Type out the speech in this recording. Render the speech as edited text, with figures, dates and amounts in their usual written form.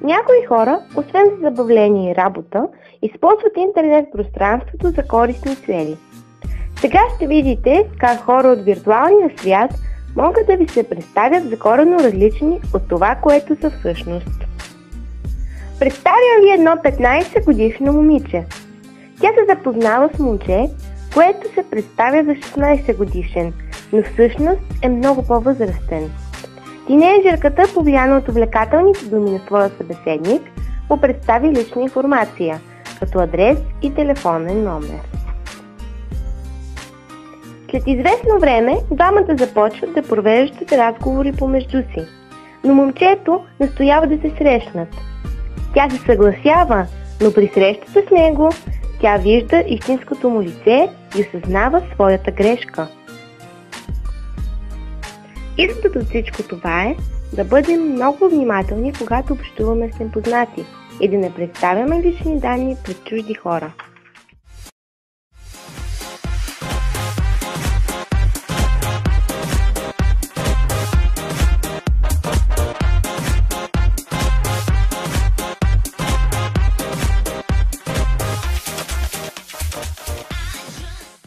Някои хора, освен за забавление и работа, използват интернет пространството за корисни цели. Сега ще видите как хора от виртуалния свят могат да ви се представят за коренно различни от това, което са всъщност. Представям ви едно 15-годишно момиче. Тя се запознава с момче, което се представя за 16 годишен, но всъщност е много по-възрастен. Тинейджърката, повлияна от увлекателните думи на своя събеседник, му представи лична информация, като адрес и телефонен номер. След известно време, двамата започват да провеждат разговори помежду си, но момчето настоява да се срещнат. Тя се съгласява, но при срещата с него, тя вижда истинското му лице и осъзнава своята грешка. Изводът от всичко това е да бъдем много внимателни, когато общуваме с непознати и да не представяме лични данни пред чужди хора.